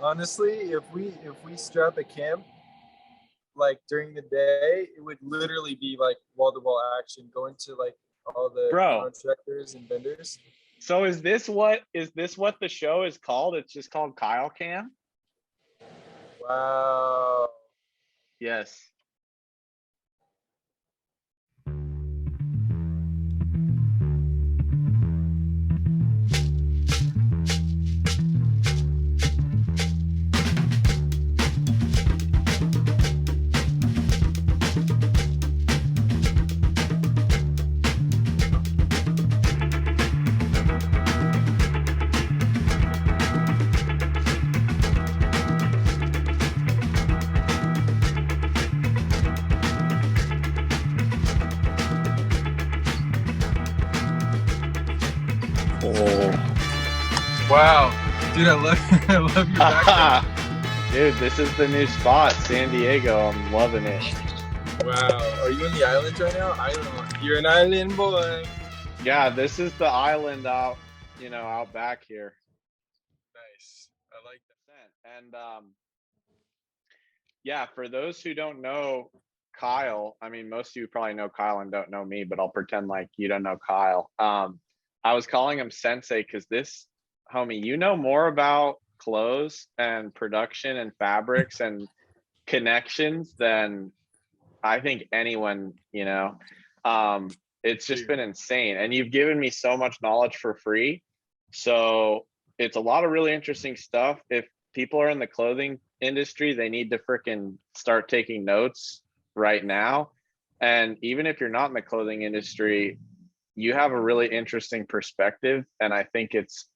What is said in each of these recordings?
Honestly, if we strap a camp like during the day, it would literally be like wall to wall action, going to like all the Bro, contractors and vendors. so is this what the show is called? It's just called Kyle Cam? Wow. Yes. Oh. Wow. Dude, I love I love your background. Dude, this is the new spot, San Diego. I'm loving it. Wow. Are you in the islands right now? Island. You're an island boy. Yeah, this is the island out, out back here. Nice. I like And yeah, for those who don't know Kyle, I mean, most of you probably know Kyle and don't know me, but I'll pretend like you don't know Kyle. I was calling him Sensei because this homie, you know more about clothes and production and fabrics and connections than I think anyone. It's just that. been insane. And you've given me so much knowledge for free. So it's a lot of really interesting stuff. If people are in the clothing industry, they need to freaking start taking notes right now. And even if you're not in the clothing industry, you have a really interesting perspective. And I think it's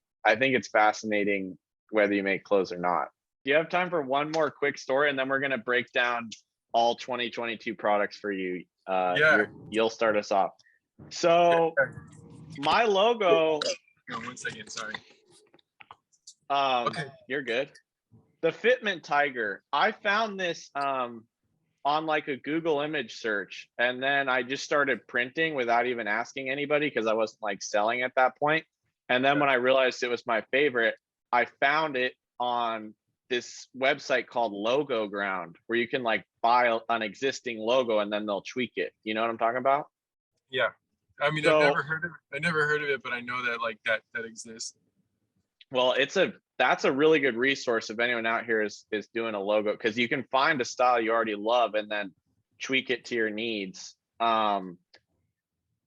fascinating whether you make clothes or not. Do you have time for one more quick story? And then we're going to break down all 2022 products for you. Yeah. You'll start us off. So my logo, Hang on 1 second. Sorry. um, Okay. you're good. The Fitment Tiger. I found this on like a Google image search, and then I just started printing without even asking anybody because I wasn't like selling at that point. And then when I realized it was my favorite, I found it on this website called Logo Ground, where you can like buy an existing logo and then they'll tweak it. You know what I'm talking about? Yeah. I mean, So, I never heard of it, but I know that like that exists. well, that's a really good resource if anyone out here is doing a logo, because you can find a style you already love and then tweak it to your needs.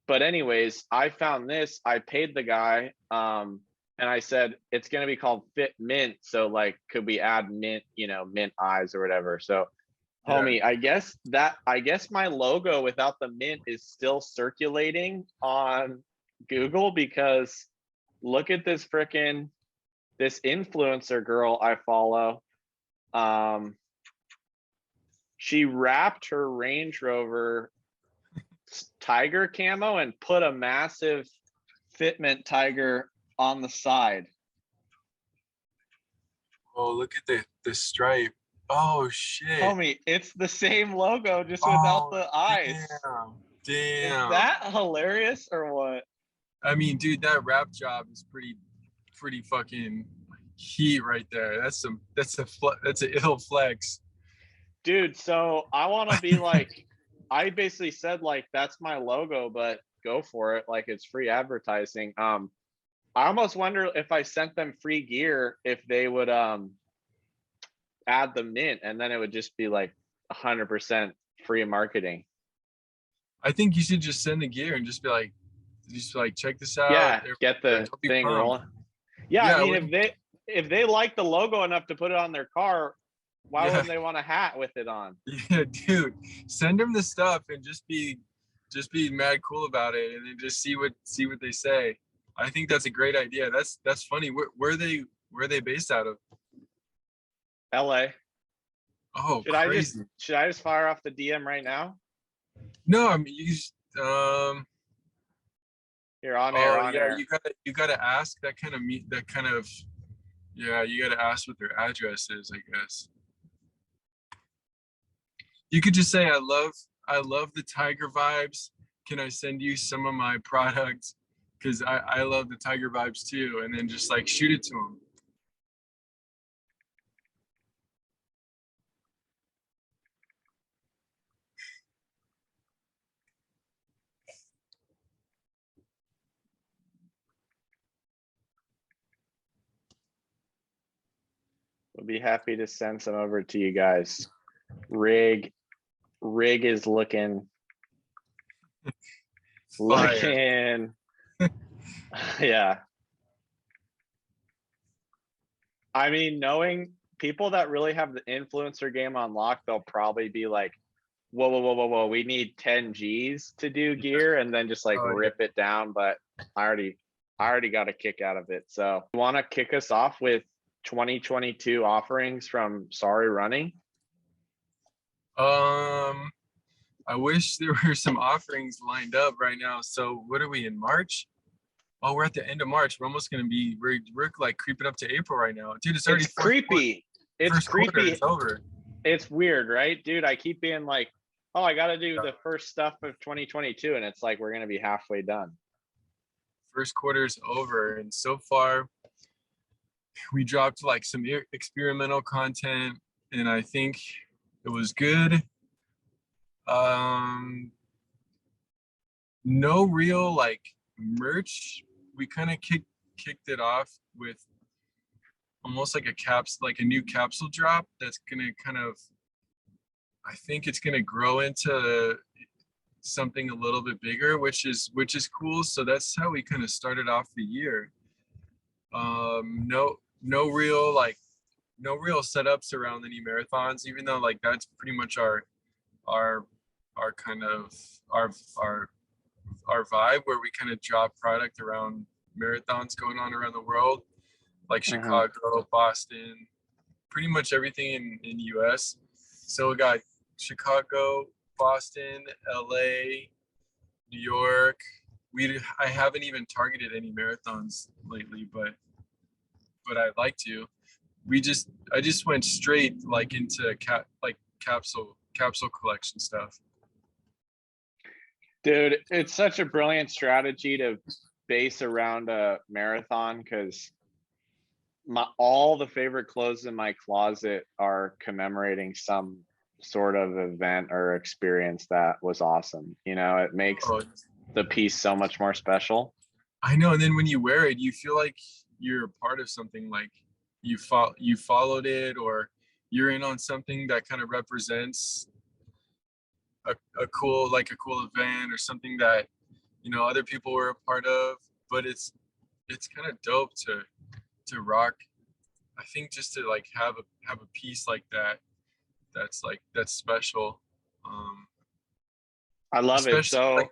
But anyways, I found this. I paid the guy, and I said it's gonna be called Fit Mint. So like, could we add mint, mint eyes or whatever? So, Yeah. homie, I guess my logo without the mint is still circulating on Google, because look at this influencer girl I follow. Um, she wrapped her Range Rover tiger camo and put a massive Fitment tiger on the side. Oh, look at the stripe. Oh shit. Homie, it's the same logo just without Oh the eyes. damn. Is Damn. that hilarious or what? I mean, dude, that rap job is pretty fucking heat right there. That's a ill flex. Dude, so I want to be like, I basically said like that's my logo, but go for it. Like, it's free advertising. I almost wonder if I sent them free gear if they would add the mint, and then it would just be like 100% free marketing. I think you should just send the gear and just be like, check this out. Yeah, get They'll the be thing pumped. rolling. Yeah, I Yeah, mean, if they like the logo enough to put it on their car, why yeah, wouldn't they want a hat with it on? yeah, dude. Send them the stuff and just be mad cool about it, and then just see what they say. I think that's a great idea. That's funny. Where are they based out of? LA. Oh, Should I just crazy. should I just fire off the DM right now? No, I mean Here, on air, oh on yeah, air. you gotta ask that kind of yeah, you gotta ask what their address is, I guess. You could just say I love the tiger vibes. Can I send you some of my products? Because I love the tiger vibes too, and then just like shoot it to them. We'll be happy to send some over to you guys. Rig is looking Fire. yeah. I mean, knowing people that really have the influencer game on lock, they'll probably be like, whoa, we need 10 G's to do gear, and then just like Oh, rip it down. But I already got a kick out of it. So you want to kick us off with 2022 offerings from Sauri Running? I wish there were some offerings lined up right now. So what are we in March? Oh, we're at the end of March. We're almost gonna be we're like creeping up to April right now, dude. It's already It's creepy. It's first quarter creepy. is over. It's weird, right, dude? I keep being like, oh, I got to do the first stuff of 2022, and it's like we're gonna be halfway done. First quarter is over, and so far we dropped like some experimental content, and I think it was good. No real like merch. We kind of kicked it off with almost like a new capsule drop that's gonna kind of, I think it's gonna grow into something a little bit bigger, which is cool. So that's how we kind of started off the year. No real setups around any marathons, even though like that's pretty much our kind of our vibe, where we kind of drop product around marathons going on around the world, like Chicago, Boston, pretty much everything in the US. So we got Chicago, Boston, LA, New York. I haven't even targeted any marathons lately, but I'd like to. I just went straight like into capsule collection stuff. Dude, it's such a brilliant strategy to base around a marathon, because all the favorite clothes in my closet are commemorating some sort of event or experience that was awesome. You know, it makes the piece so much more special. I know, and then when you wear it, you feel like you're a part of something, like you followed it, or you're in on something that kind of represents a cool event or something that, you know, other people were a part of. But it's kind of dope to rock. I think just to like have a piece like that's special. I love it. So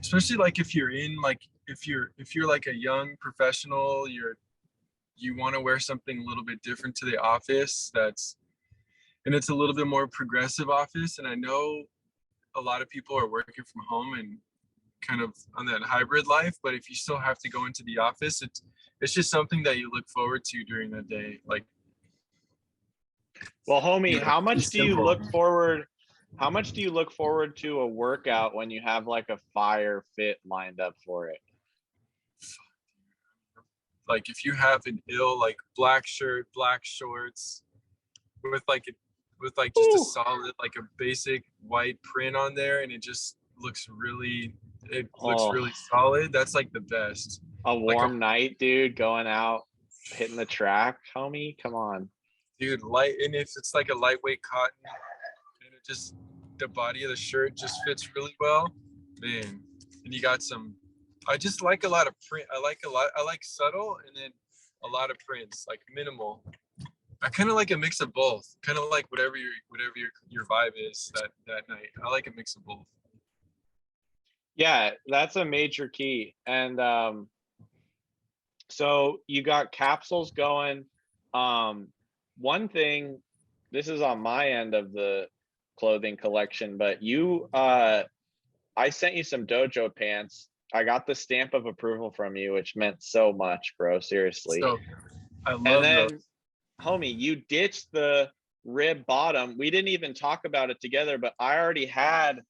especially like if you're in like if you're like a young professional, you want to wear something a little bit different to the office, and it's a little bit more progressive office. And I know a lot of people are working from home and kind of on that hybrid life, but if you still have to go into the office, it's just something that you look forward to during the day. Like, well, homie, how much do you look forward to a workout when you have like a fire fit lined up for it? Like if you have an ill like black shirt, black shorts with just a solid like a basic white print on there, and it looks really solid. That's like the best. A warm night, dude, going out, hitting the track, homie. Come on, dude. And if it's like a lightweight cotton, and it just, the body of the shirt just fits really well, man. And you got some. I just like a lot of print. I like subtle, and then a lot of prints, like minimal. I kind of like a mix of both. Kind of like whatever your vibe is that night. I like a mix of both. Yeah, that's a major key. And so you got capsules going. One thing, this is on my end of the clothing collection, but I sent you some dojo pants. I got the stamp of approval from you, which meant so much, bro. Seriously. So, I love and then, those. Homie, you ditched the rib bottom. We didn't even talk about it together, but I already had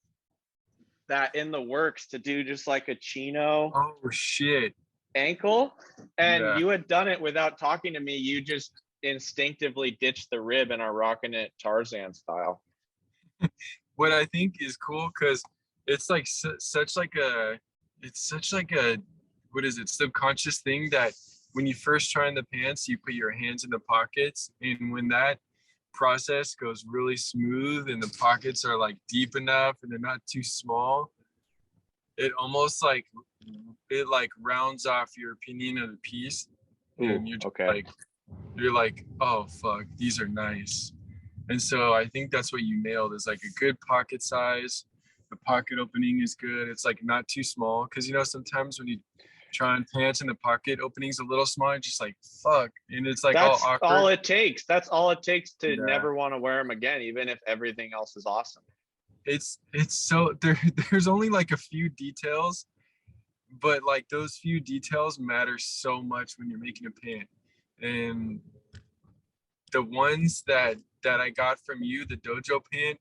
that in the works to do just like a chino. Oh shit. Ankle, and you had done it without talking to me. You just instinctively ditched the rib and are rocking it Tarzan style. What I think is cool, because it's like such like a what is it, subconscious thing, that when you first try on the pants, you put your hands in the pockets, and when that process goes really smooth and the pockets are like deep enough and they're not too small, it almost like it like rounds off your opinion of the piece. And you're just okay. you're like, oh fuck, these are nice. And so I think that's what you nailed, is like a good pocket size. The pocket opening is good. It's like not too small, because you know sometimes when you try on pants and the pocket opening's a little small, you're just like fuck, and it's like all That's awkward. all it takes. That's all it takes to Yeah. never want to wear them again, even if everything else is awesome. It's so there's only like a few details, but like those few details matter so much when you're making a pant. And the ones that I got from you, the dojo pant,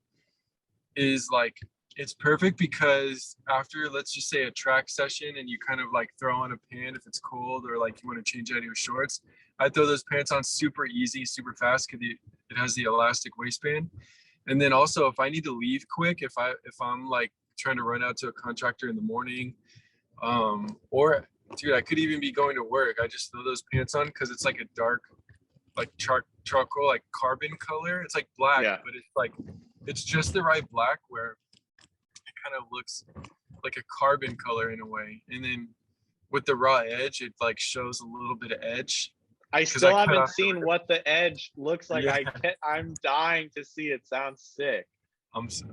is like, it's perfect because after, let's just say, a track session and you kind of like throw on a pant if it's cold, or like you want to change out of your shorts, I throw those pants on super easy, super fast, because it has the elastic waistband. And then also if I need to leave quick, if I'm like trying to run out to a contractor in the morning, or dude, I could even be going to work, I just throw those pants on, because it's like a dark, like charcoal, like carbon color. It's like black, Yeah. but it's like, it's just the right black where it kind of looks like a carbon color in a way. And then with the raw edge, it like shows a little bit of edge. I still haven't seen what the edge looks like. Yeah. I'm dying to see it. Sounds sick.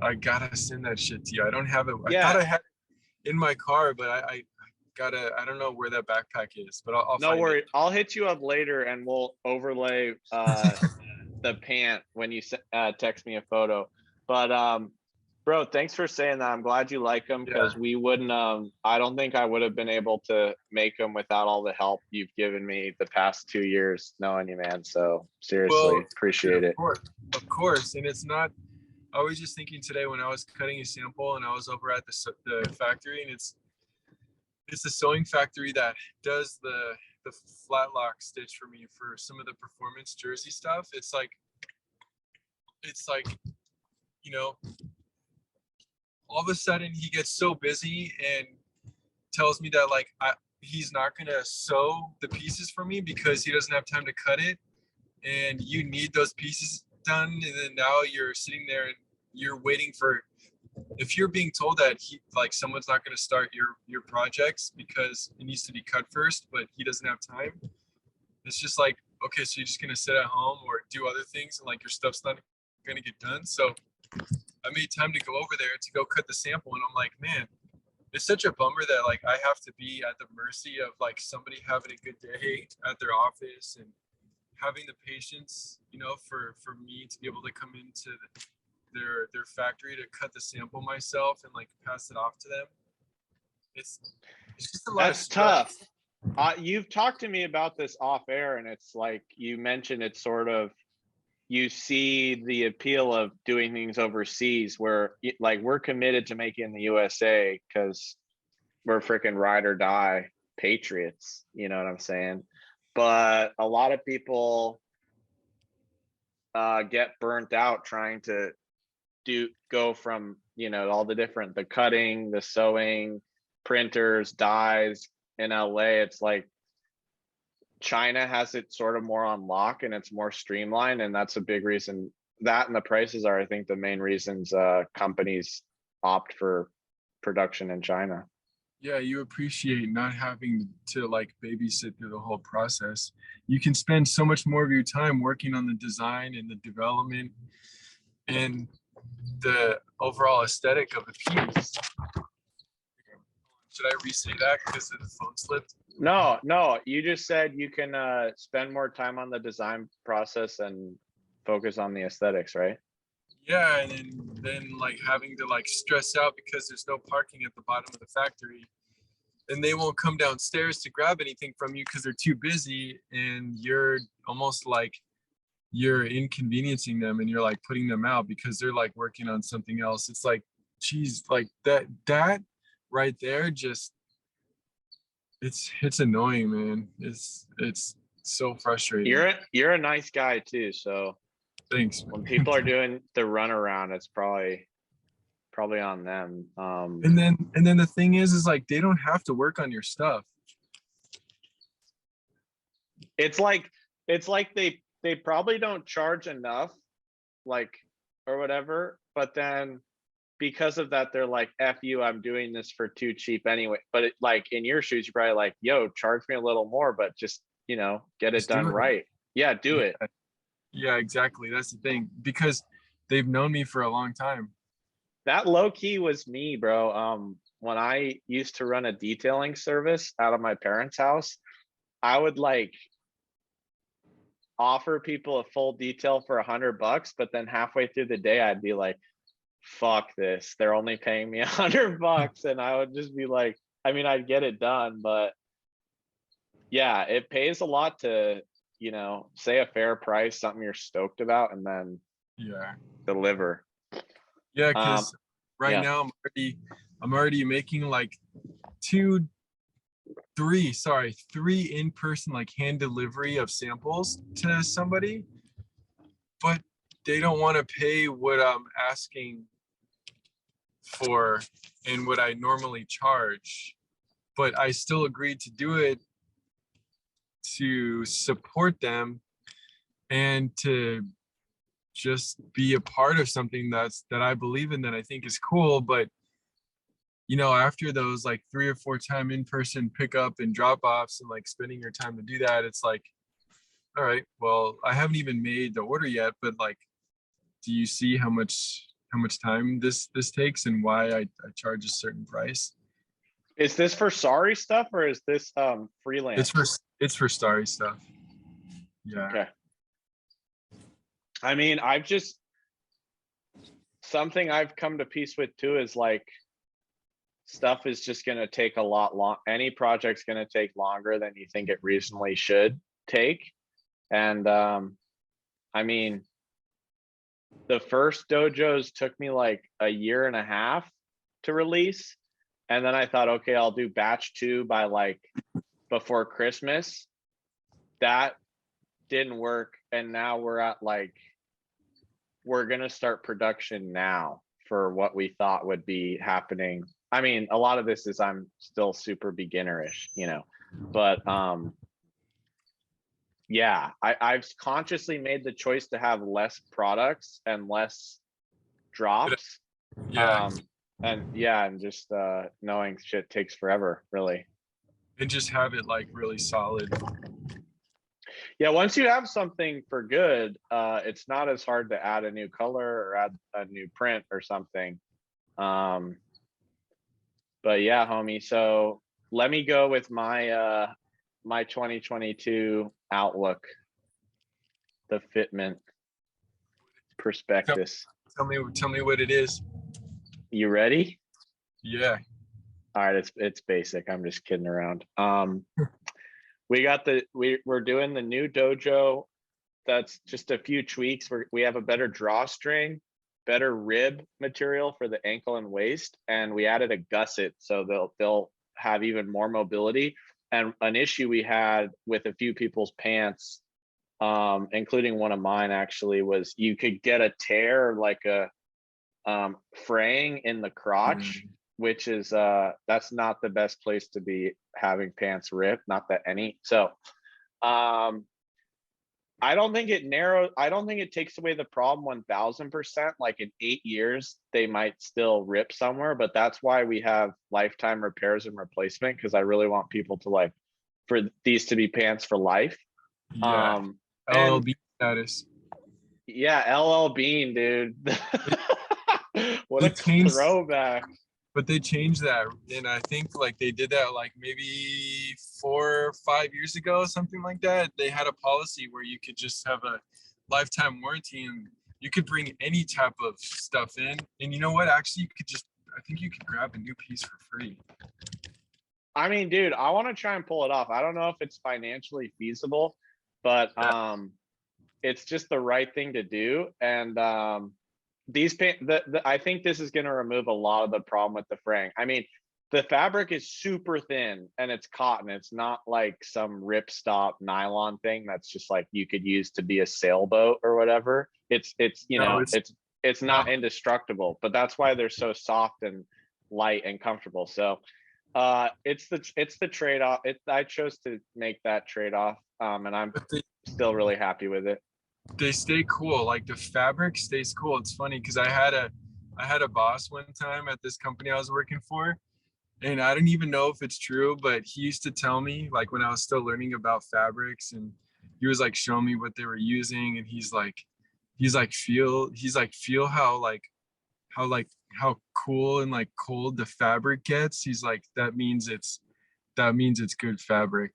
I gotta send that shit to you. I don't have it. Yeah. I thought I had it in my car, but I gotta, I don't know where that backpack is, but I'll no find worry. it. I'll hit you up later and we'll overlay the pant when you text me a photo. But bro, thanks for saying that. I'm glad you like them, because we wouldn't, I don't think I would have been able to make them without all the help you've given me the past 2 years knowing you, man. So seriously, appreciate it. Of course. And it's not, I was just thinking today when I was cutting a sample and I was over at the factory, and it's the sewing factory that does the flat lock stitch for me for some of the performance jersey stuff. It's like, you know, all of a sudden he gets so busy and tells me that like he's not gonna sew the pieces for me because he doesn't have time to cut it, and you need those pieces done. And then now you're sitting there and you're waiting for, if you're being told that someone's not going to start your projects because it needs to be cut first, but he doesn't have time, it's just like, okay, so you're just going to sit at home or do other things, and like your stuff's not going to get done. So I made time to go over there to go cut the sample, and I'm like, man, it's such a bummer that like I have to be at the mercy of like somebody having a good day at their office and having the patience, you know, for me to be able to come into their factory to cut the sample myself and like pass it off to them. It's just a lot of stress. Tough. You've talked to me about this off air, and it's like you mentioned, it's sort of, you see the appeal of doing things overseas where like we're committed to making in the USA because we're freaking ride or die patriots, you know what I'm saying? But a lot of people get burnt out trying to go from, you know, all the different, the cutting, the sewing, printers, dyes in LA. It's like China has it sort of more on lock and it's more streamlined, and that's a big reason. That and the prices are, I think, the main reasons companies opt for production in China. Yeah, you appreciate not having to like babysit through the whole process. You can spend so much more of your time working on the design and the development and the overall aesthetic of the piece. Should I re-say that because the phone slipped? No, you just said you can spend more time on the design process and focus on the aesthetics, right? Yeah, and then like having to like stress out because there's no parking at the bottom of the factory, and they won't come downstairs to grab anything from you because they're too busy, and you're almost like you're inconveniencing them and you're like putting them out because they're like working on something else. It's like, geez, like that right there, just it's annoying, man. It's so frustrating. You're a nice guy too, so thanks. When people are doing the runaround, it's probably on them. And then the thing is like they don't have to work on your stuff. It's like they probably don't charge enough, like, or whatever, but then because of that, they're like, F you, I'm doing this for too cheap anyway. But it, like in your shoes, you're probably like, yo, charge me a little more, but just, you know, get it Just done do it. right. Yeah, do it. Yeah, yeah, exactly. That's the thing, because they've known me for a long time. That low key was me, bro. When I used to run a detailing service out of my parents' house, I would like offer people a full detail for $100, but then halfway through the day, I'd be like, fuck this. They're only paying me $100. And I would just be like, I mean, I'd get it done, but yeah, it pays a lot to, you know, say a fair price, something you're stoked about, and then Yeah. deliver. Yeah, Um, because right yeah. now I'm already making like two, three in-person like hand delivery of samples to somebody, but they don't want to pay what I'm asking for and what I normally charge. But I still agreed to do it to support them and to just be a part of something that I believe in, that I think is cool. But you know, after those like 3 or 4 time in-person pickup and drop-offs and like spending your time to do that, it's like, all right, well, I haven't even made the order yet, but like, do you see how much time this takes and why I charge a certain price? Is this for Sauri stuff or is this It's for freelance? it's for Starry stuff. Yeah. Okay. I mean, I've just something I've come to peace with too is like stuff is just going to take a lot long. Any project's going to take longer than you think it reasonably should take. And I mean, the first dojos took me like a year and a half to release. And then I thought, okay, I'll do batch 2 by like before Christmas. That didn't work. And now we're at like, we're going to start production now for what we thought would be happening. I mean, a lot of this is I'm still super beginnerish, you know, but yeah, I've consciously made the choice to have less products and less drops. Yeah. Um, and yeah, and just knowing shit takes forever, really. And just have it like really solid. Yeah, once you have something for good, it's not as hard to add a new color or add a new print or something. Um, but yeah, homie. So let me go with my my 2022 outlook, the fitment Tell, prospectus. tell me what it is. You ready? Yeah. All right, it's basic. I'm just kidding around. We got we're doing the new dojo. That's just a few tweaks. We have a better drawstring, better rib material for the ankle and waist, and we added a gusset so they'll have even more mobility. And an issue we had with a few people's pants, including one of mine actually, was you could get a tear like a fraying in the crotch, which is that's not the best place to be having pants rip. Not that any. So I don't think it takes away the problem 1000%. Like in 8 years, they might still rip somewhere, but that's why we have lifetime repairs and replacement, because I really want people to like for these to be pants for life. Yeah. And LLB status. yeah, LL Bean, dude. What They a changed, throwback. but they changed that, and I think like they did that like maybe 4 or 5 years ago, something like that. They had a policy where you could just have a lifetime warranty, and you could bring any type of stuff in. And you know what? Actually, you could just, I think you could grab a new piece for free. I mean, dude, I want to try and pull it off. I don't know if it's financially feasible, but Yeah. it's just the right thing to do. And I think this is going to remove a lot of the problem with the fraying. I mean, the fabric is super thin and it's cotton. It's not like some ripstop nylon thing that's just like you could use to be a sailboat or whatever. It's you No, know, it's no. not indestructible, but that's why they're so soft and light and comfortable. So it's the trade-off. I chose to make that trade-off. And I'm But still really happy with it. they stay cool. Like the fabric stays cool. It's funny because I had a boss one time at this company I was working for, and I don't even know if it's true, but he used to tell me like when I was still learning about fabrics, and he was like showing me what they were using, and he's like feel how cool and like cold the fabric gets. He's like that means it's good fabric.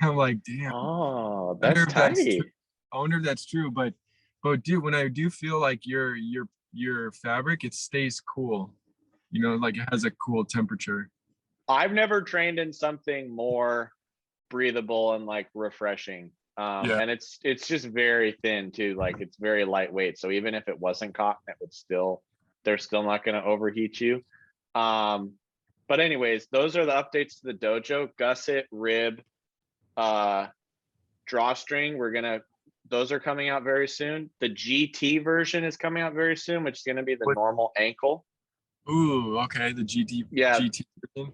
I'm like, damn. Oh, I wonder that's if that's true. tight. I wonder if that's true, but dude, when I do feel like your fabric, it stays cool. Like it has a cool temperature. I've never trained in something more breathable and like refreshing. Yeah. And it's just very thin too. Like it's very lightweight. So even if it wasn't cotton, it would still, they're still not going to overheat you. Um, but anyways, those are the updates to the dojo. Gusset, rib, uh, drawstring. Those are coming out very soon. The GT version is coming out very soon, which is going to be the What? normal ankle. Ooh, okay. The Yeah, GT version.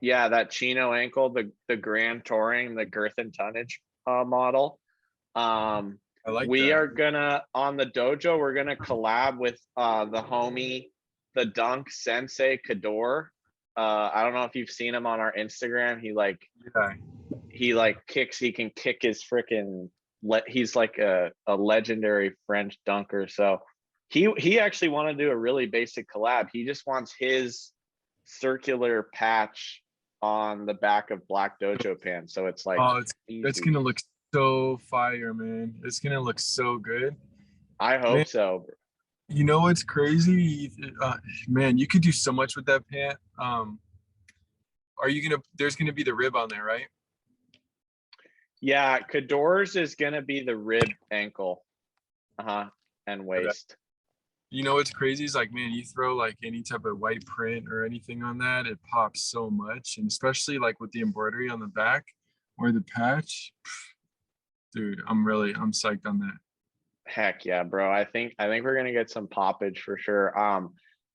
yeah, that chino ankle, the Grand Touring, the girth and tonnage model. Um, I like we that. are gonna on the dojo. We're gonna collab with the homie, the Dunk Sensei Kador. I don't know if you've seen him on our Instagram. Yeah. He can kick his freaking. He's like a legendary French dunker. So he actually wanted to do a really basic collab. He just wants his circular patch on the back of black dojo pants. So it's like Oh, that's easy. gonna look so fire, man. It's gonna look so good, I man. hope so. You know what's crazy? Man, you could do so much with that pant. There's gonna be the rib on there, right? Yeah, Cador's is gonna be the rib ankle, and waist. You know what's crazy is like, man, you throw like any type of white print or anything on that, it pops so much. And especially like with the embroidery on the back or the patch, dude, I'm psyched on that. Heck yeah, bro. I think we're gonna get some poppage for sure.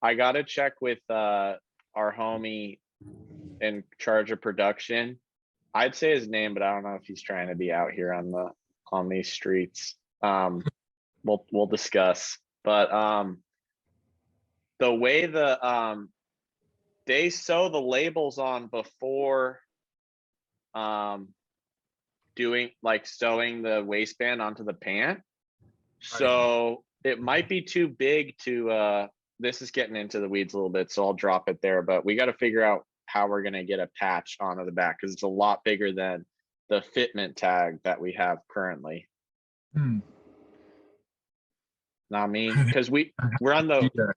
I gotta check with our homie in charge of production. I'd say his name, but I don't know if he's trying to be out here on these streets. We'll discuss. But the way they sew the labels on before doing like sewing the waistband onto the pant. Right. So it might be too big to this is getting into the weeds a little bit, so I'll drop it there. But we got to figure out how we're gonna get a patch onto the back because it's a lot bigger than the fitment tag that we have currently. Hmm. Know what I mean? Because we're on the Yeah.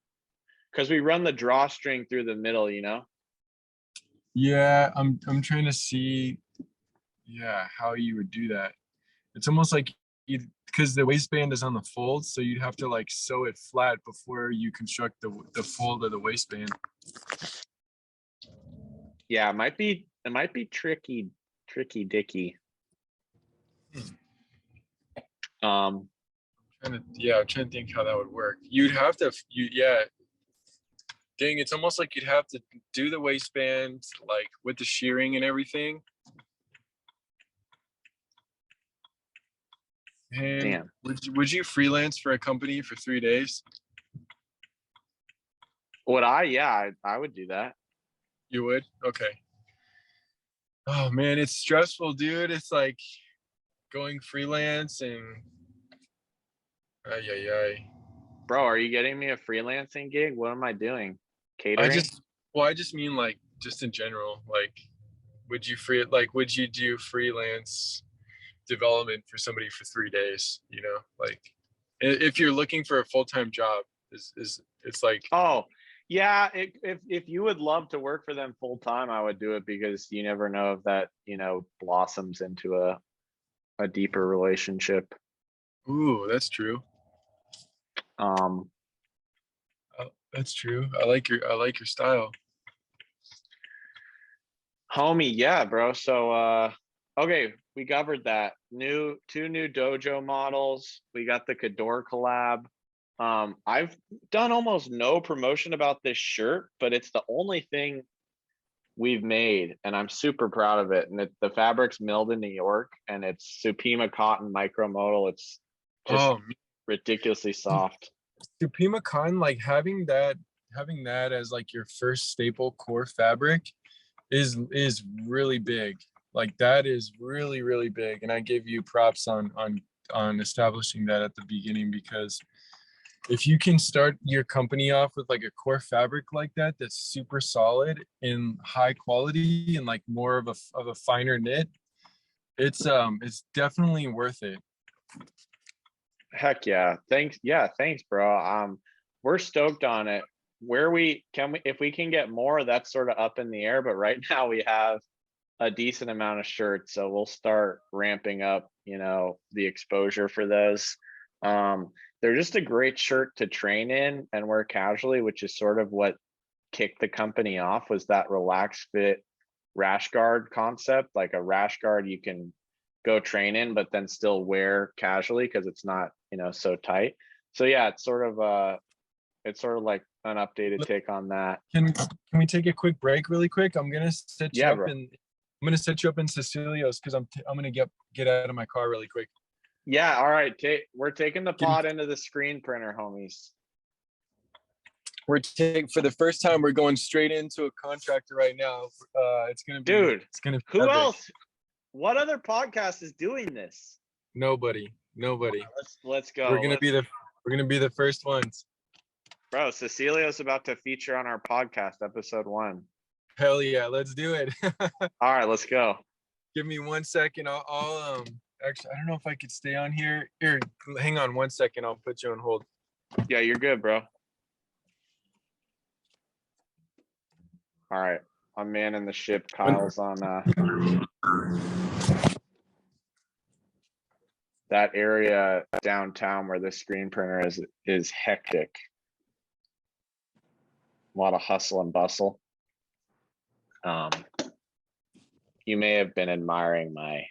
because we run the drawstring through the middle, you know? Yeah, I'm trying to see, yeah, how you would do that. It's almost like because the waistband is on the fold, so you'd have to like sew it flat before you construct the fold of the waistband. Yeah, it might be tricky dicky. Um I'm trying to think how that would work. You'd have to, yeah, dang, it's almost like you'd have to do the waistband like with the shearing and everything. And Damn. would you freelance for a company for 3 days? I would do that. You would? Okay. Oh man, it's stressful, dude. It's like going freelance and ay ay ay. Bro, are you getting me a freelancing gig? What am I doing? I Catering? just I just mean like just in general. Like would you do freelance development for somebody for 3 days? Like if you're looking for a full-time job, is it's like Oh, yeah. If you would love to work for them full time, I would do it because you never know if that, blossoms into a deeper relationship. ooh, that's true. Um, That's true. I like your style. Homie, yeah, bro. So okay, we covered that. Two new dojo models. We got the Cador collab. I've done almost no promotion about this shirt, but it's the only thing we've made, and I'm super proud of it. And the fabric's milled in New York, and it's Supima cotton micromodal. It's just Oh, ridiculously soft. Supima cotton, like having that as like your first staple core fabric is really big. Like that is really, really big. And I give you props on establishing that at the beginning, because if you can start your company off with like a core fabric like that that's super solid and high quality and like more of a finer knit, it's definitely worth it. Heck yeah. Thanks. Yeah, thanks, bro. We're stoked on it. If we can get more, that's sort of up in the air, but right now we have a decent amount of shirts, so we'll start ramping up, the exposure for those. They're just a great shirt to train in and wear casually, which is sort of what kicked the company off, was that relaxed fit rash guard concept. Like a rash guard you can go train in, but then still wear casually because it's not, so tight. So yeah, it's sort of like an updated take on that. Can we take a quick break really quick? I'm gonna set you up bro. in Cecilio's because I'm gonna get out of my car really quick. Yeah, all right. We're taking the pod into the screen printer, homies. For the first time, we're going straight into a contractor right now. It's gonna be, dude. It's gonna be who epic. else? What other podcast is doing this? Nobody. Let's go. We're gonna be the first ones. Bro, Cecilio's about to feature on our podcast, episode 1. Hell yeah, let's do it. All right, let's go. Give me 1 second. I'll actually, I don't know if I could stay on here. Here, hang on 1 second. I'll put you on hold. Yeah, you're good, bro. All right, I'm manning the ship. Kyle's on that area downtown where the screen printer is hectic. A lot of hustle and bustle. You may have been admiring my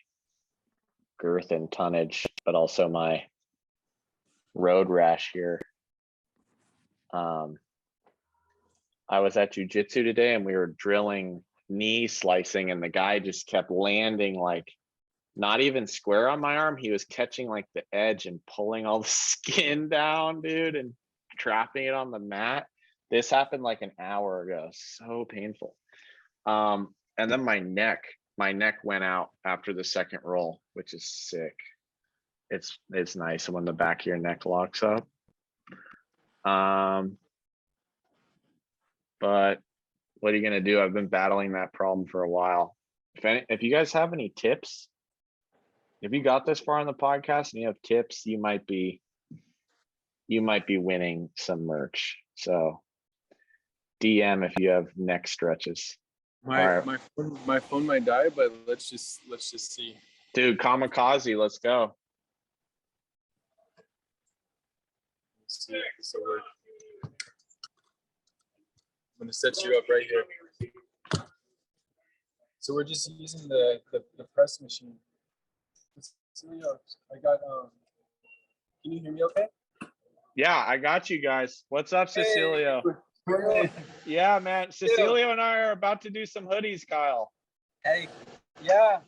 girth and tonnage, but also my road rash here. I was at jiu-jitsu today and we were drilling knee slicing, and the guy just kept landing like not even square on my arm. He was catching like the edge and pulling all the skin down, dude, and trapping it on the mat. This happened like an hour ago. So painful. And then my neck went out after the second roll, which is sick. It's nice when the back of your neck locks up. But what are you gonna do? I've been battling that problem for a while. If you guys have any tips, if you got this far on the podcast and you have tips, you might be winning some merch. So DM if you have neck stretches. My phone might die, but let's just see. Dude, kamikaze, let's go. Let's see if this will work. I'm gonna set you up right here. So we're just using the press machine. I got can you hear me okay? Yeah, I got you guys. What's up, Cecilio? Hey. Yeah, man. Cecilio and I are about to do some hoodies, Kyle. Hey, yeah.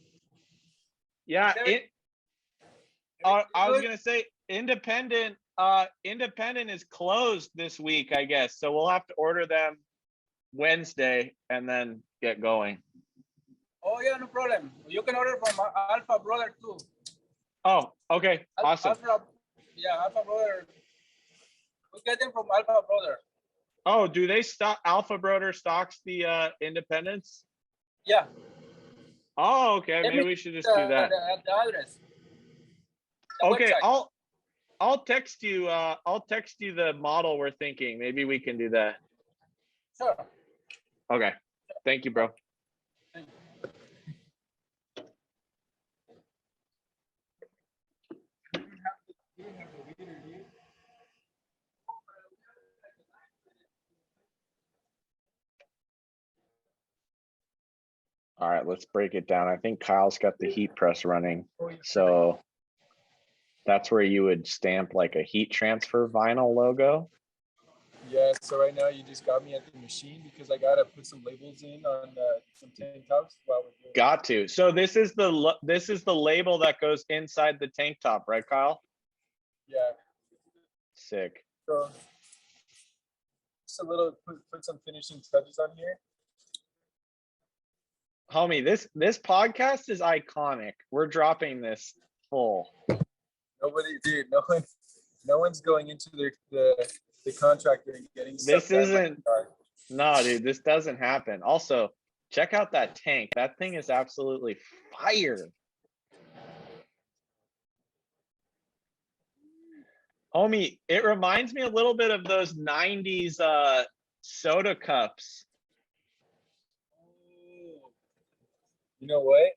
Yeah, I was gonna say Independent is closed this week, I guess. So we'll have to order them Wednesday and then get going. Oh yeah, no problem. You can order from Alpha Brother too. Oh, okay, awesome. Alpha Brother. We get them from Alpha Brother. Oh, do they stock Alpha Brother stocks the Independence? Yeah. Oh, okay. Maybe we should just do that. The address. The okay, website. I'll text you. I'll text you the model we're thinking. Maybe we can do that. Sure. Okay. Thank you, bro. Thank you. All right, let's break it down. I think Kyle's got the heat press running. So that's where you would stamp like a heat transfer vinyl logo. Yeah, so right now you just got me at the machine because I gotta put some labels in on some tank tops while we're doing. Got to. So this is the label that goes inside the tank top, right, Kyle? Yeah. Sick. So just a little put some finishing touches on here. Homie, this podcast is iconic. We're dropping this full. Nobody, dude, no one's going into the contractor and getting This stuff done isn't. like No, dude, this doesn't happen. Also, check out that tank. That thing is absolutely fire. Homie, it reminds me a little bit of those 90s soda cups. You know what?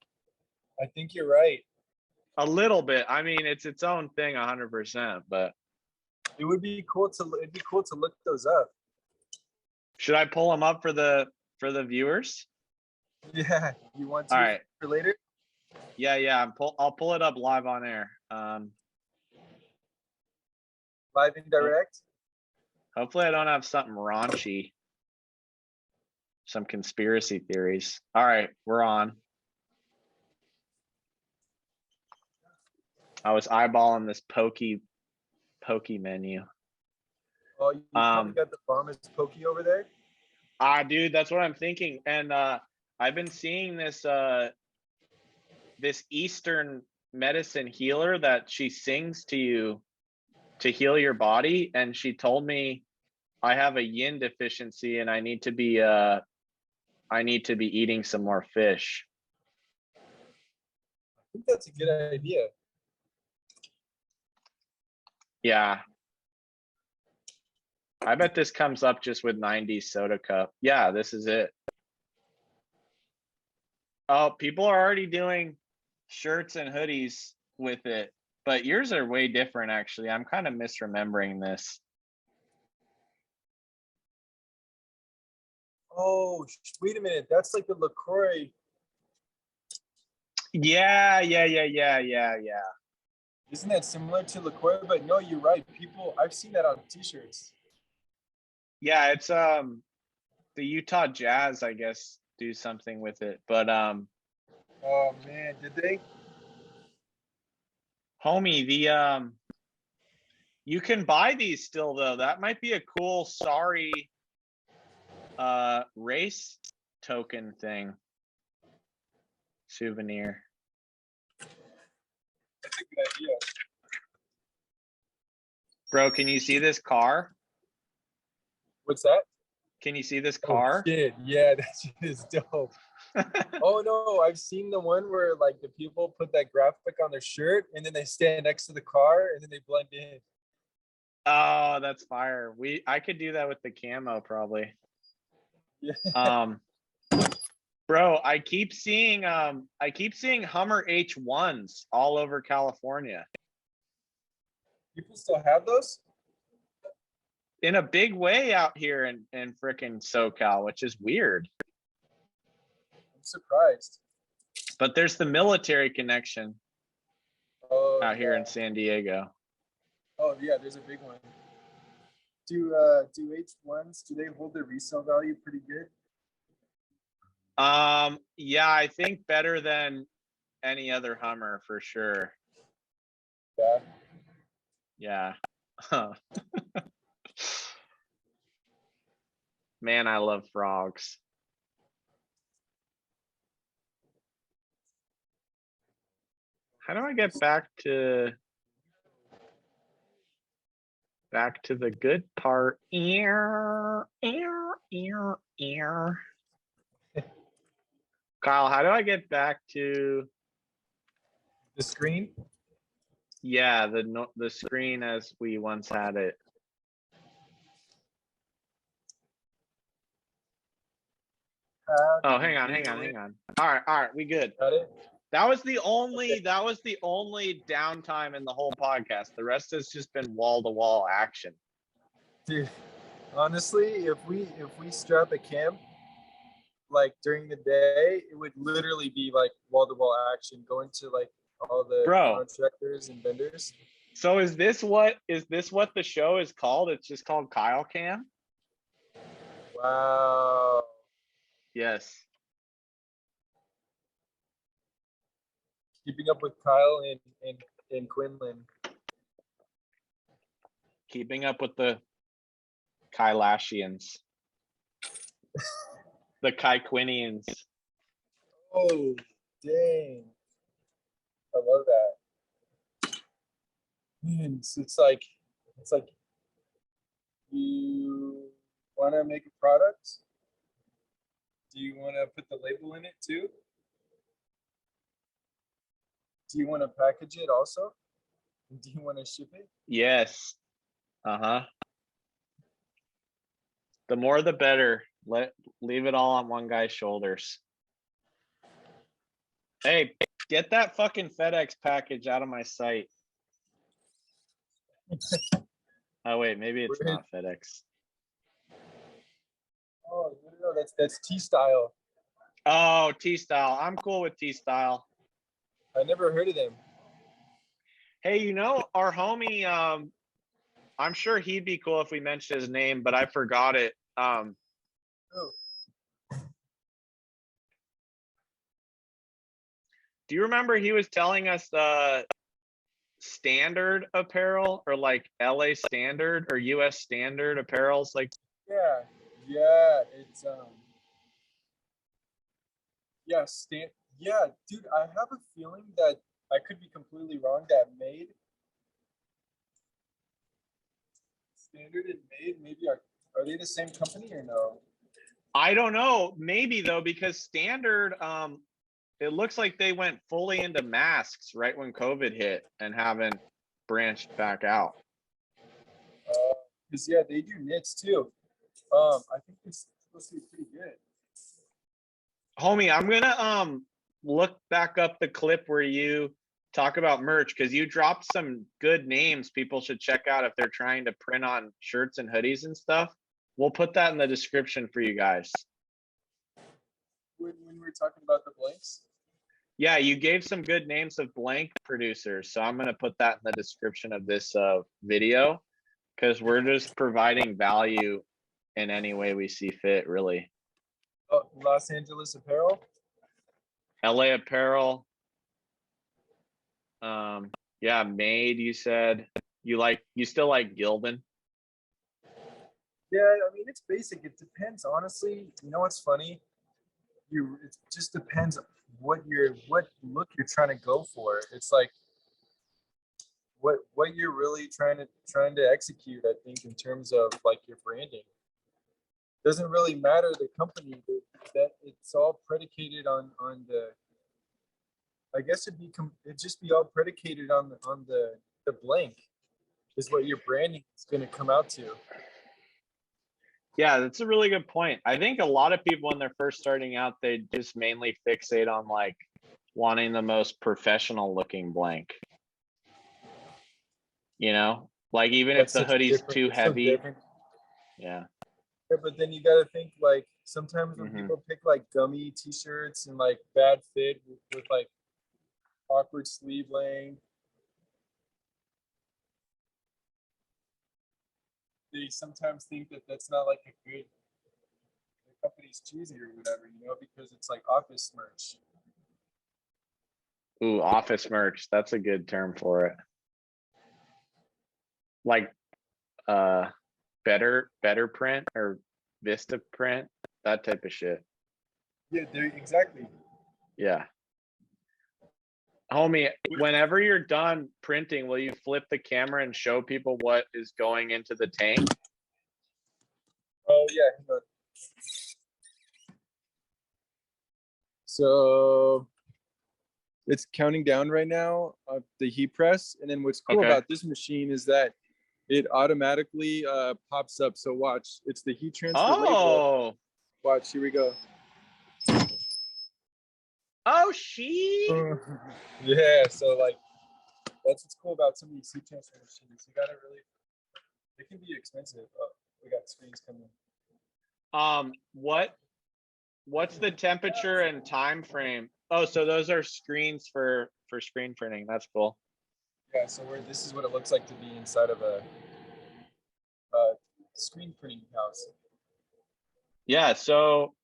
I think you're right. A little bit. I mean, it's its own thing 100%, but It'd be cool to look those up. should I pull them up for the viewers? Yeah, you want to All right. for later? Yeah. I'll pull it up live on air. Live and direct. Hopefully I don't have something raunchy. Some conspiracy theories. All right, we're on. I was eyeballing this pokey menu. Oh, you probably got the bombest pokey over there. Dude, that's what I'm thinking. And I've been seeing this this Eastern medicine healer that she sings to you to heal your body, and she told me I have a yin deficiency and I need to be eating some more fish. I think that's a good idea. Yeah. I bet this comes up just with 90s soda cup. Yeah, this is it. Oh, people are already doing shirts and hoodies with it, but yours are way different, actually. I'm kind of misremembering this. Oh, wait a minute. That's like the LaCroix. Yeah. Isn't that similar to LaCroix? But no, you're right. I've seen that on t-shirts. Yeah, it's the Utah Jazz, I guess, do something with it. But oh man, did they? Homie, you can buy these still though. That might be a cool Sauri race token thing. Souvenir. That's a good idea. Bro, can you see this car? What's that? Can you see this car? Oh, shit. Yeah, that shit is dope. Oh no, I've seen the one where like the people put that graphic on their shirt and then they stand next to the car and then they blend in. Oh, that's fire. I could do that with the camo probably. Yeah. Bro, I keep seeing Hummer H1s all over California. People still have those? In a big way out here in frickin' SoCal, which is weird. I'm surprised. But there's the military connection out here in San Diego. Oh yeah, there's a big one. Do H1s, do they hold their resale value pretty good? Yeah, I think better than any other Hummer for sure. Yeah. Yeah. Man, I love frogs. How do I get back to the good part? Kyle, how do I get back to The screen? yeah, the screen as we once had it? Oh, hang on. All right, we good. Got it? That was the only downtime in the whole podcast. The rest has just been wall-to-wall action. Dude, honestly, if we strap a cam like during the day, it would literally be like wall-to-wall action, going to like all the contractors and vendors. So is this what the show is called? It's just called Kyle Cam? Wow. Yes. Keeping up with Kyle and Quinlan. Keeping up with the Kylashians. The Kyquinians. Oh, dang. I love that. Man, it's like you want to make a product? Do you want to put the label in it too? Do you want to package it also? Do you want to ship it? Yes. Uh-huh. The more the better. Leave it all on one guy's shoulders. Hey, get that fucking FedEx package out of my site. Oh wait, maybe it's not FedEx. Oh no, that's T Style. Oh, T Style. I'm cool with T Style. I never heard of them. Hey, you know, our homie, I'm sure he'd be cool if we mentioned his name, but I forgot it. Oh. Do you remember he was telling us standard apparel or like LA standard or US standard apparels? Like, Yeah, it's yeah, dude, I have a feeling that I could be completely wrong that Made Standard and Made maybe are they the same company or no? I don't know, maybe though, because standard, it looks like they went fully into masks right when COVID hit and haven't branched back out. Because yeah, they do knits too. I think it's supposed to be pretty good. Homie, I'm gonna look back up the clip where you talk about merch, because you dropped some good names people should check out if they're trying to print on shirts and hoodies and stuff. We'll put that in the description for you guys. When we were talking about the blanks. Yeah, you gave some good names of blank producers, so I'm going to put that in the description of this video, because we're just providing value in any way we see fit, really. Oh, Los Angeles Apparel. LA Apparel. Yeah, Made, you said. You still like Gildan? Yeah, I mean it's basic. It depends, honestly. You know what's funny? It just depends what look you're trying to go for. It's like what you're really trying to execute, I think, in terms of like your branding. Doesn't really matter the company, that it's all predicated on the, I guess it'd just be all predicated on the blank is what your branding is going to come out to. Yeah, that's a really good point. I think a lot of people when they're first starting out, they just mainly fixate on like wanting the most professional looking blank. You know, like even if the hoodie's too heavy. Yeah. Yeah, but then you got to think like sometimes when people pick like gummy t-shirts and like bad fit with like awkward sleeve length, they sometimes think that that's not like a good, the company's cheesy or whatever, you know, because it's like office merch. Ooh, office merch. That's a good term for it. Like better print or Vista print, that type of shit. Yeah, exactly. Yeah. Homie, whenever you're done printing, will you flip the camera and show people what is going into the tank? Oh yeah, hang on. So it's counting down right now of the heat press, and then what's cool about this machine is that it automatically pops up. So watch, it's the heat transfer label. Watch, here we go. Oh, she. Yeah, so like that's what's cool about some of these heat transfer machines. You gotta really, they can be expensive. Oh, we got screens coming. What's the temperature and time frame? Oh, so those are screens for screen printing. That's cool. Yeah, so this is what it looks like to be inside of a screen printing house. Yeah. So,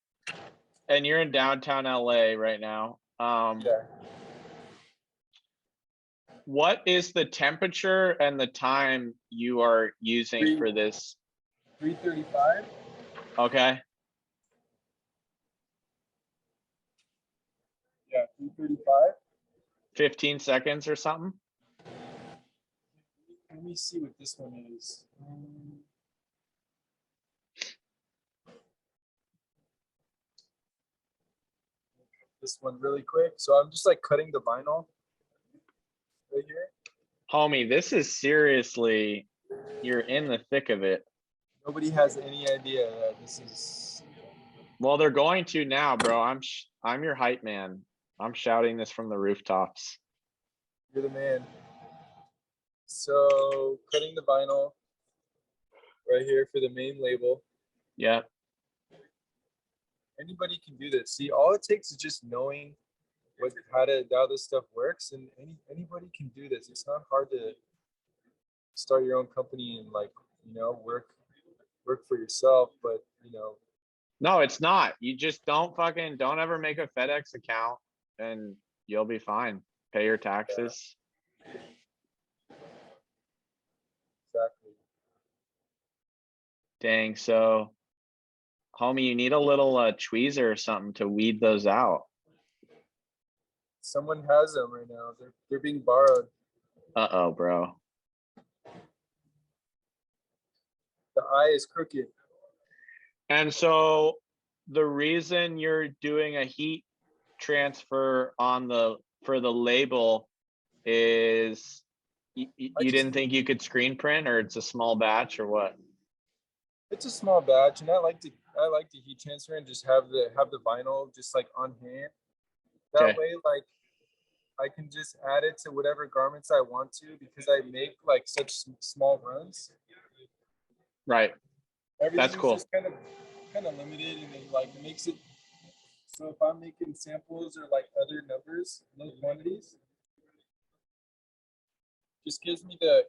and you're in downtown LA right now. Yeah. What is the temperature and the time you are using for this? 3:35. Okay. Yeah, 3:35. 15 seconds or something. Let me see what this one is. This one really quick. So I'm just like cutting the vinyl right here. Homie, this is seriously, you're in the thick of it. Nobody has any idea that this is. Well, they're going to now, bro. I'm your hype man. I'm shouting this from the rooftops. You're the man. So cutting the vinyl right here for the main label. Yeah. Anybody can do this. See, all it takes is just knowing how this stuff works, and anybody can do this. It's not hard to start your own company and like work for yourself, but No, it's not. You just don't ever make a FedEx account and you'll be fine. Pay your taxes. exactly. Dang. So, homie, you need a little tweezer or something to weed those out. Someone has them right now. They're being borrowed. Uh-oh, bro. The eye is crooked. And so the reason you're doing a heat transfer for the label is you didn't think you could screen print, or it's a small batch, or what? It's a small batch, and I like to heat transfer and just have the vinyl just like on hand. That Okay. way, like I can just add it to whatever garments I want to because I make like such small runs. Right. Everything's That's cool. just kind of limited, and it like makes it so if I'm making samples or like other numbers, low quantities, just gives me the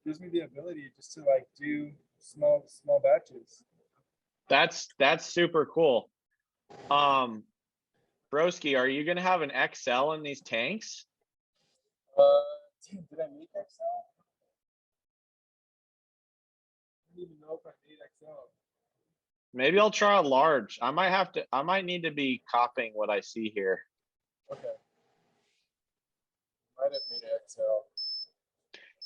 ability just to like do small batches. That's super cool. Broski, are you gonna have an XL in these tanks? Did I make XL? I don't even know if I made XL. Maybe I'll try a large. I might need to be copying what I see here. Okay. Might have made XL.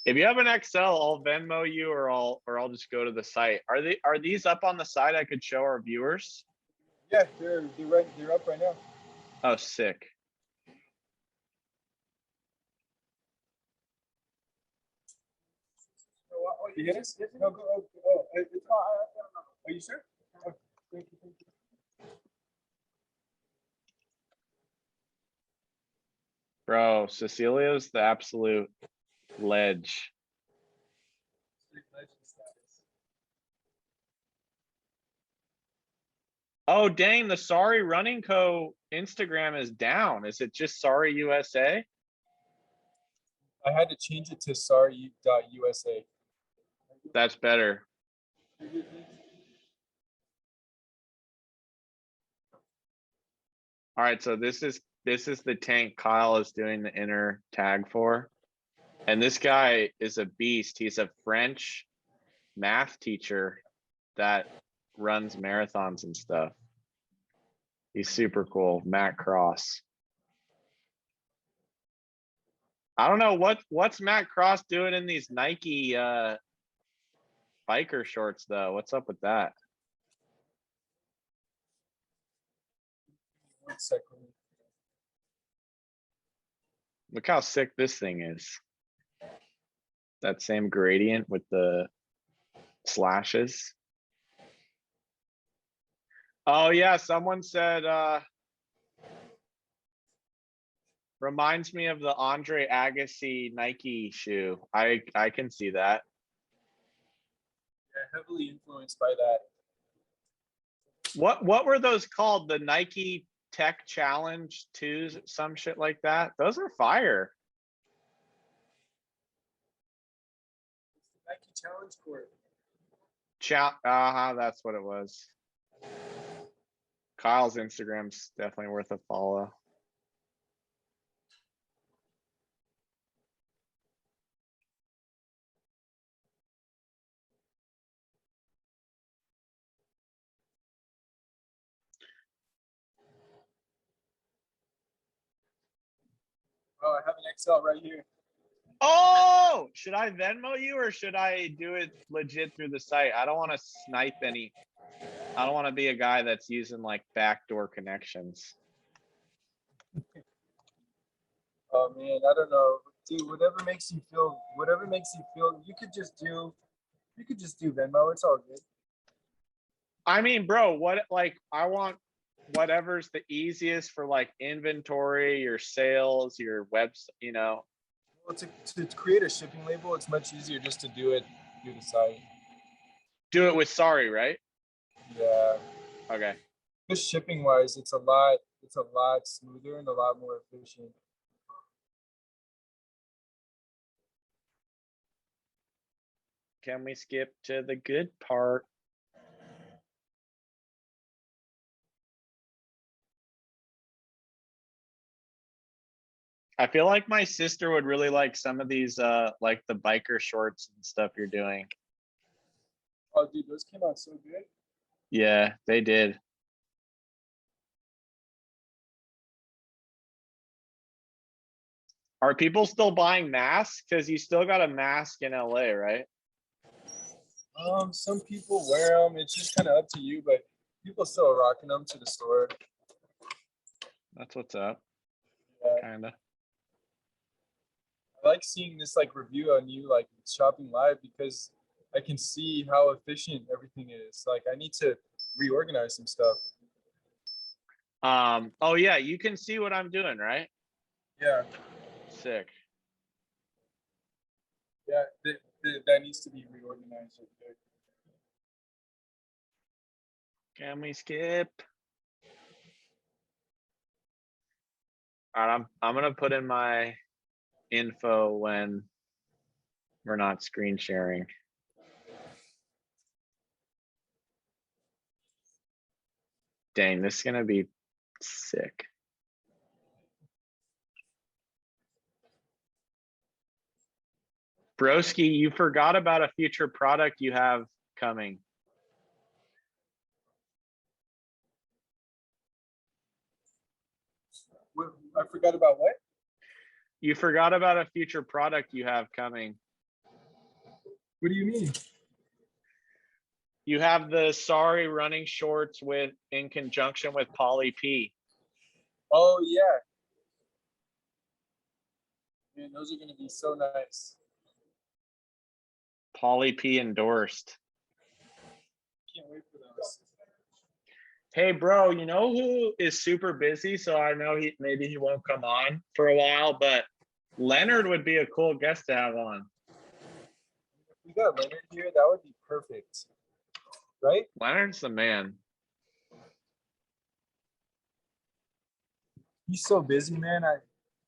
If you have an XL, I'll Venmo you, or I'll just go to the site. Are these up on the site I could show our viewers? Yeah, they're up right now. Oh, sick. Oh, you get it? No, go. Are you sure? Oh, thank you. Bro, Cecilia's the absolute ledge. Oh, dang, the Sauri Running Co. Instagram is down. Is it just Sauri USA? I had to change it to Sauri.USA. That's better. All right, so this is the tank Kyle is doing the inner tag for. And this guy is a beast. He's a French math teacher that runs marathons and stuff. He's super cool. Matt Cross. I don't know what's Matt Cross doing in these Nike biker shorts though. What's up with that? 1 second. Look how sick this thing is. That same gradient with the slashes. Oh yeah, someone said reminds me of the Andre Agassi Nike shoe. I can see that. Yeah, heavily influenced by that. What were those called? The Nike Tech Challenge 2s, some shit like that. Those are fire. It's the Nike Challenge Court. That's what it was. Kyle's Instagram's definitely worth a follow. Oh, I have an XL right here. Oh, should I Venmo you or should I do it legit through the site? I don't want to snipe any. I don't want to be a guy that's using like backdoor connections. Oh man, I don't know, dude. Whatever makes you feel, you could just do Venmo. It's all good. I mean, bro, what like I want whatever's the easiest for like inventory, your sales, your website, you know. Well, to create a shipping label, it's much easier just to do it through the site. Do it with Sauri, right? Yeah. Okay. Just shipping wise, it's a lot smoother and a lot more efficient. Can we skip to the good part? I feel like my sister would really like some of these like the biker shorts and stuff you're doing. Oh dude, those came out so good. Yeah, they did. Are people still buying masks? Because you still got a mask in LA, right? Some people wear them. It's just kind of up to you, but people still are rocking them to the store. That's what's up. Yeah. Kinda. I like seeing this like review on you, like shopping live, because I can see how efficient everything is. Like I need to reorganize some stuff. Oh yeah, you can see what I'm doing, right? Yeah. Sick. Yeah, that needs to be reorganized. Okay. Can we skip? All right, I'm gonna put in my info when we're not screen sharing. Dang, this is gonna be sick. Broski, you forgot about a future product you have coming. I forgot about what? You forgot about a future product you have coming. What do you mean? You have the Sauri running shorts with in conjunction with Poly P. Oh yeah. Man, those are gonna be so nice. Poly P endorsed. Can't wait for those. Hey bro, you know who is super busy? So I know maybe he won't come on for a while, but Leonard would be a cool guest to have on. If we got Leonard here, that would be perfect. Right? Leonard's the man. He's so busy, man.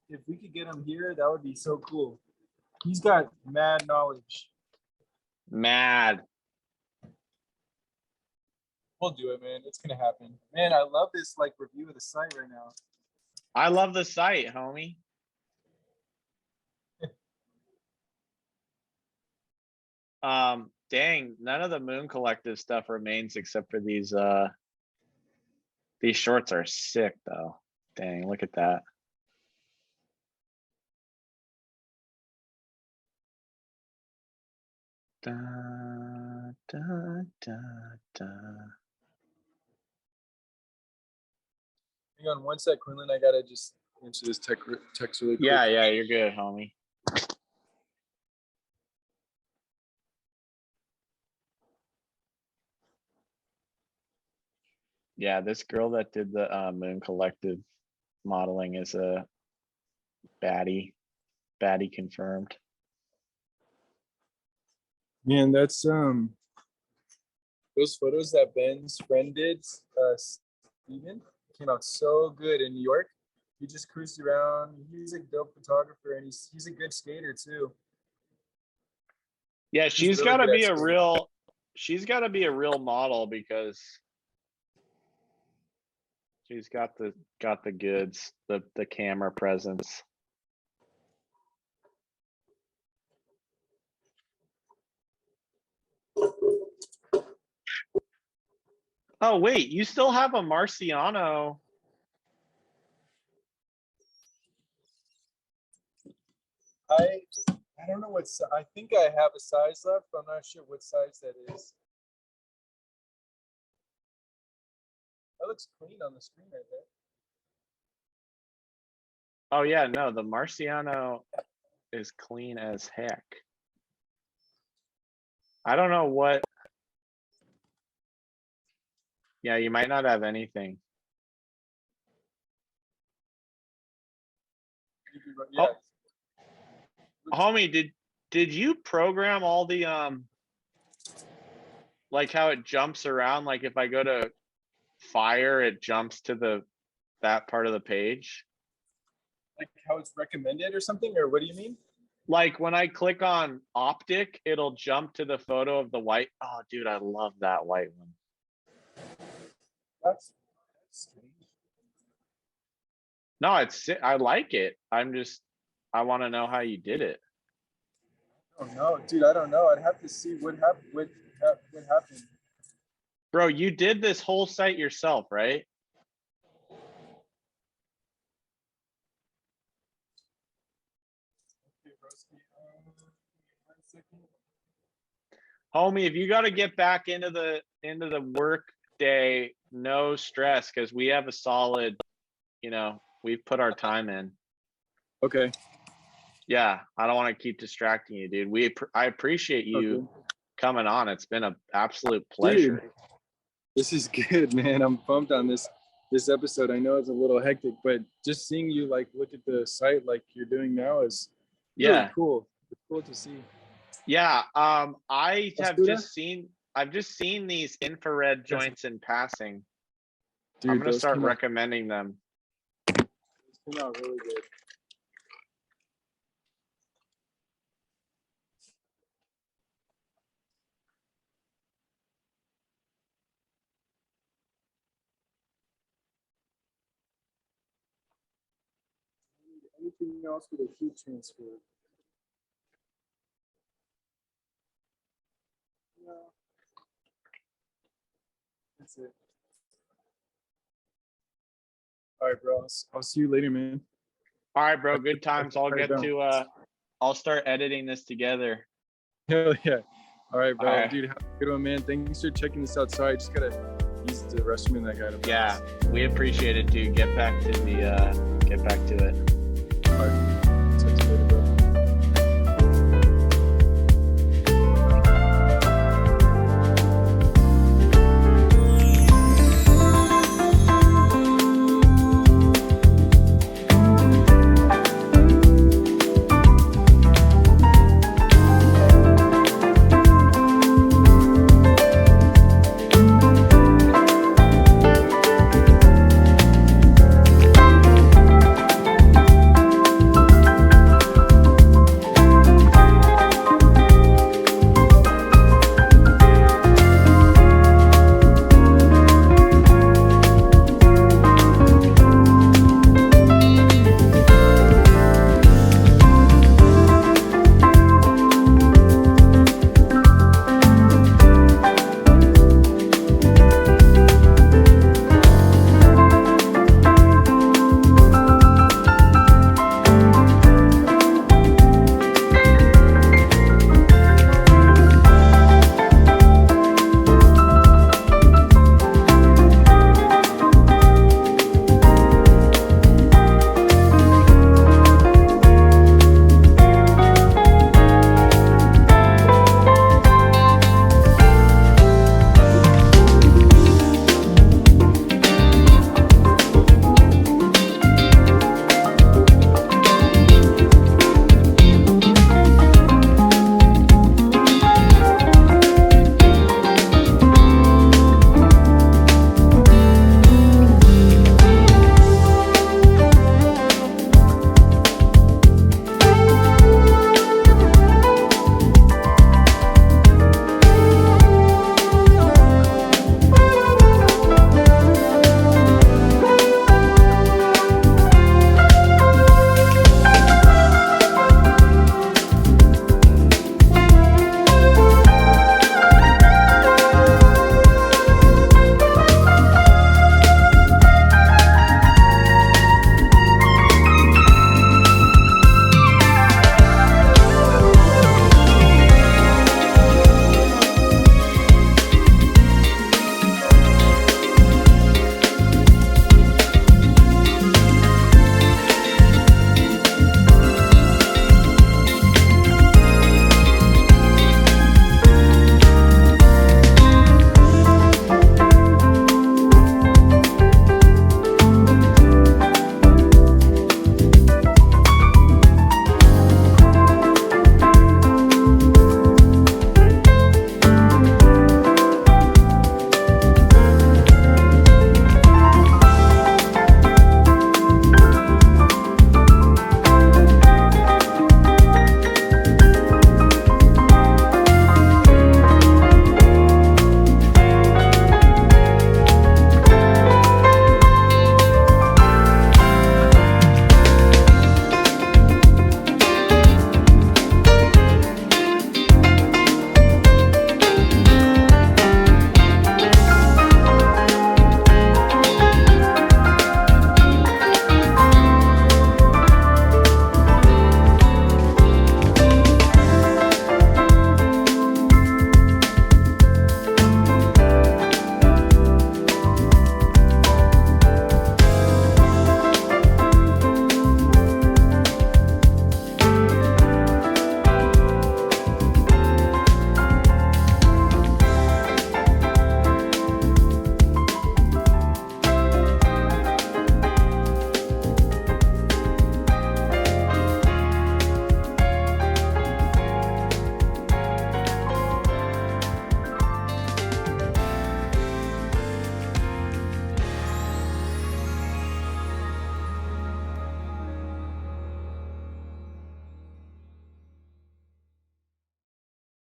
If we could get him here, that would be so cool. He's got mad knowledge. Mad. We'll do it, man. It's gonna happen. Man, I love this like review of the site right now. I love the site, homie. Dang, none of the Moon Collective stuff remains except for these shorts are sick though. Dang, look at that. Da, da, da, da. Hang on one sec, Quinlan. I gotta just answer this text really quick. Yeah, you're good, homie. Yeah, this girl that did the Moon Collective modeling is a baddie confirmed. Man, that's those photos that Ben's friend did, Steven, came out so good in New York. He just cruised around. He's a dope photographer and he's a good skater too. Yeah, she's really gotta good be at a skating. real model because He's got the goods, the camera presence. Oh wait, you still have a Marciano. I don't know I think I have a size left, but I'm not sure what size that is. That looks clean on the screen right there. Oh yeah, no, the Marciano is clean as heck. I don't know what. Yeah, you might not have anything. Yeah. Homie, did you program all the like how it jumps around? Like if I go to fire, it jumps to that part of the page? Like how it's recommended or something, or what do you mean? Like when I click on optic, it'll jump to the photo of the white. Oh, dude, I love that white one. That's strange. No, I like it. I want to know how you did it. Oh no, dude, I don't know. I'd have to see what happened. Bro, you did this whole site yourself, right? Okay, broski. 1 second. Homie, if you got to get back into the work day, no stress, because we have a solid, we've put our time in. Okay. Yeah, I don't want to keep distracting you, dude. I appreciate you coming on. It's been an absolute pleasure. Dude, this is good, man. I'm pumped on this episode. I know it's a little hectic, but just seeing you like look at the site like you're doing now is really cool. It's cool to see. Yeah, I've just seen these infrared joints in passing. Dude, I'm gonna start recommending them. Those came out really good. Anything else with a heat transfer? No. That's it. All right, bro. I'll see you later, man. All right, bro. Good times. I'll start editing this together. Hell yeah. All right, bro. All right. Dude, have a good one, man. Thanks for checking this out. Sorry, I just gotta use the restroom and I gotta. Yeah, we appreciate it, dude. Get back to it. All right.